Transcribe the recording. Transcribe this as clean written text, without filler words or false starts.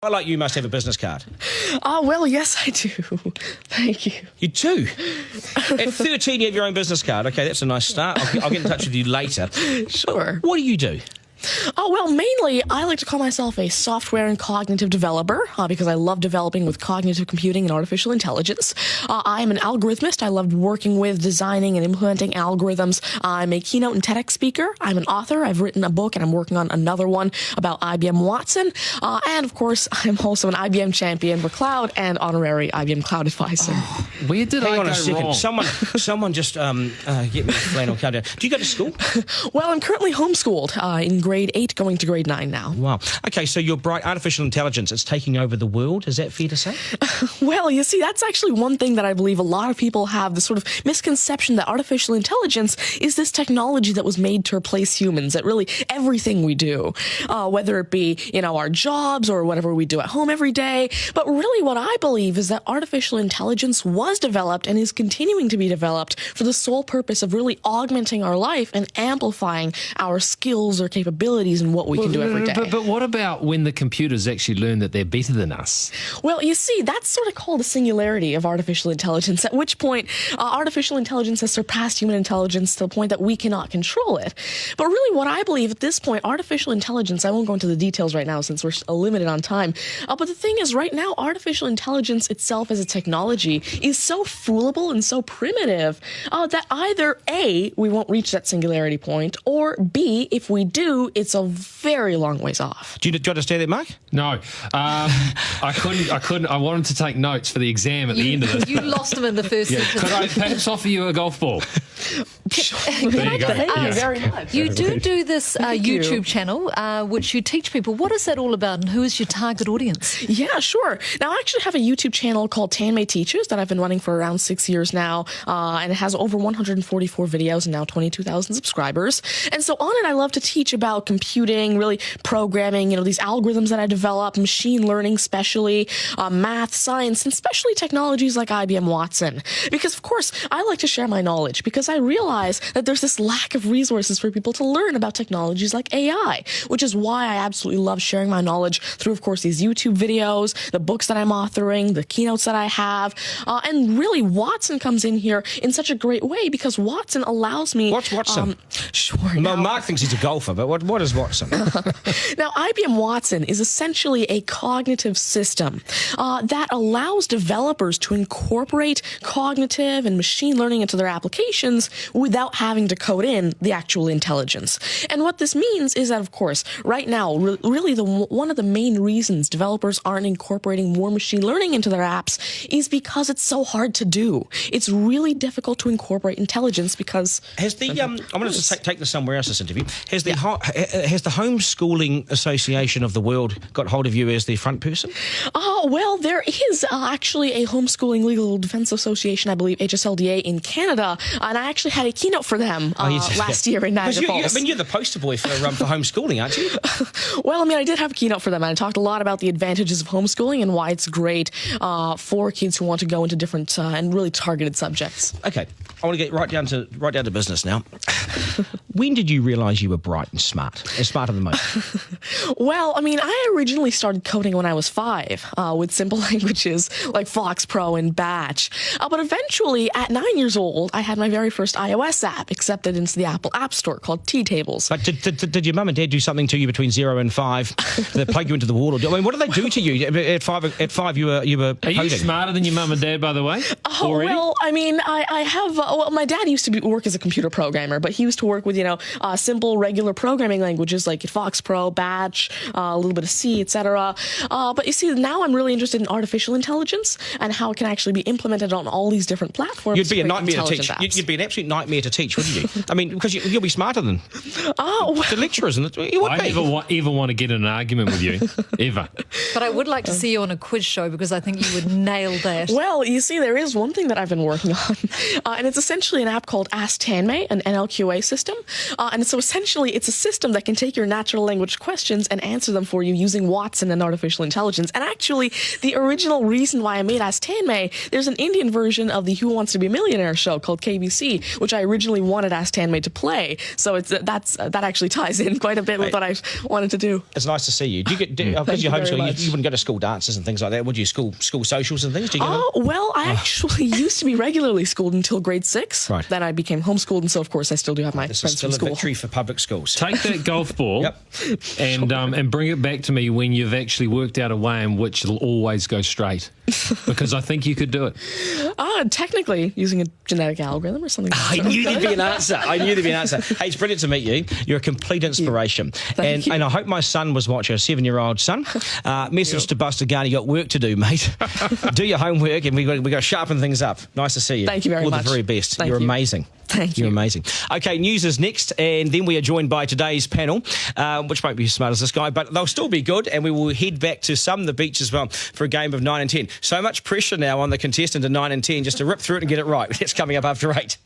I like you must have a business card. Well, yes, I do. Thank you. You do? At 13, you have your own business card. Okay, that's a nice start. I'll get in touch with you later. Sure. What do you do? Well, mainly, I like to call myself a software and cognitive developer because I love developing with cognitive computing and artificial intelligence. I am an algorithmist. I love working with, designing, and implementing algorithms. I'm a keynote and TEDx speaker. I'm an author. I've written a book, and I'm working on another one about IBM Watson. And, of course, I'm also an IBM champion for cloud and honorary IBM cloud advisor. Oh, where did Hang I on go a second. wrong? Someone just get me a flannel countdown. Do you go to school? Well, I'm currently homeschooled in grade 8, going to grade 9 now. Wow. Okay, so you're bright. Artificial intelligence, it's taking over the world. Is that fair to say? Well, you see, that's actually one thing that I believe a lot of people have, this sort of misconception that artificial intelligence is this technology that was made to replace humans at really everything we do, whether it be, our jobs or whatever we do at home every day. But really what I believe is that artificial intelligence was developed and is continuing to be developed for the sole purpose of really augmenting our life and amplifying our skills or capabilities and what we can do every day. But what about when the computers actually learn that they're better than us? Well, you see, that's sort of called a singularity of artificial intelligence, at which point artificial intelligence has surpassed human intelligence to the point that we cannot control it. But really what I believe at this point, artificial intelligence, I won't go into the details right now since we're limited on time, but the thing is right now, artificial intelligence itself as a technology is so foolable and so primitive that either A, we won't reach that singularity point, or B, if we do, it's a very long ways off. Do you understand that, Mark? No, I couldn't. I wanted to take notes for the exam at the end of it. You lost him in the first sentence. Could I perhaps offer you a golf ball? There you go. Thank you very much. You do this YouTube channel, which you teach people. What is that all about, and who is your target audience? Yeah, sure. Now, I actually have a YouTube channel called Tanmay Teaches that I've been running for around 6 years now, and it has over 144 videos and now 22,000 subscribers. And so on it, I love to teach about computing, really programming, these algorithms that I develop, machine learning especially, math, science, and especially technologies like IBM Watson. Because, of course, I like to share my knowledge because I realize that there's this lack of resources for people to learn about technologies like AI, which is why I absolutely love sharing my knowledge through, of course, these YouTube videos, the books that I'm authoring, the keynotes that I have, and really Watson comes in here in such a great way because Watson allows me... What's Watson? Sure. Well, Mark thinks he's a golfer, but what is Watson? Now, IBM Watson is essentially a cognitive system that allows developers to incorporate cognitive and machine learning into their applications without having to code in the actual intelligence. And what this means is that, of course, right now, really one of the main reasons developers aren't incorporating more machine learning into their apps is because it's so hard to do. It's really difficult to incorporate intelligence because... Has the I wanted to take this somewhere else, this interview. Has the Homeschooling Association of the World got hold of you as the front person? Well, there is actually a Homeschooling Legal Defense Association, I believe, HSLDA in Canada, and I actually had a keynote for them last year in Niagara Falls. You're the poster boy for homeschooling, aren't you? Well, I did have a keynote for them, and I talked a lot about the advantages of homeschooling and why it's great for kids who want to go into different and really targeted subjects. Okay, I want to get right down to business now. When did you realise you were bright and smart, and smarter than most? Well, I originally started coding when I was 5 with simple languages like Fox Pro and Batch. But eventually, at 9 years old, I had my very first iOS app accepted into the Apple App Store called T-Tables. But did your mum and dad do something to you between 0 and 5 that plugged you into the wall? What did they do to you at 5? At 5, you were coding. Are you smarter than your mum and dad, by the way? Already? Well, I have. My dad used to work as a computer programmer, but he used to work with simple regular programming languages like Fox Pro, Batch, a little bit of C, etc. But you see, now I'm really interested in artificial intelligence and how it can actually be implemented on all these different platforms. You'd be a nightmare to teach. You'd be an absolute nightmare to teach, wouldn't you? Because you'll be smarter than the lecturers. You would I never even want to get in an argument with you, ever. But I would like to see you on a quiz show because I think you would nail that. Well, you see, there is one thing that I've been working on, and it's essentially an app called Ask Tanmay, an NLQA system. And so essentially, it's a system that can take your natural language questions and answer them for you using Watson and artificial intelligence. And actually, the original reason why I made Ask Tanmay, there's an Indian version of the Who Wants to Be a Millionaire show called KBC, which I originally wanted Ask Tanmay to play. So that actually ties in quite a bit with what I wanted to do. It's nice to see you. Do you get because you're homeschooling? You wouldn't go to school dances and things like that, would you? School socials and things. Do you get well, I actually used to be regularly schooled until grade 6. Right. Then I became homeschooled, and so of course I still do have my This friends is still from a school. victory for public schools. Take that golf ball Yep. and bring it back to me when you've actually worked out a way in which it'll always go straight. Because I think you could do it. Technically, using a genetic algorithm or something. I knew there'd be an answer. Hey, it's brilliant to meet you. You're a complete inspiration. Thank you. And I hope my son was watching, a 7-year-old son. Message to Buster Garner, you got work to do, mate. Do your homework, and we got to sharpen things up. Nice to see you. Thank you very much. much. All the very best. Thank You're you. amazing. Thank you. You're amazing. Okay, news is next, and then we are joined by today's panel, which won't be as smart as this guy, but they'll still be good, and we will head back to the beach as well for a game of 9 and 10. So much pressure now on the contestant in 9 and 10 just to rip through it and get it right. It's coming up after 8.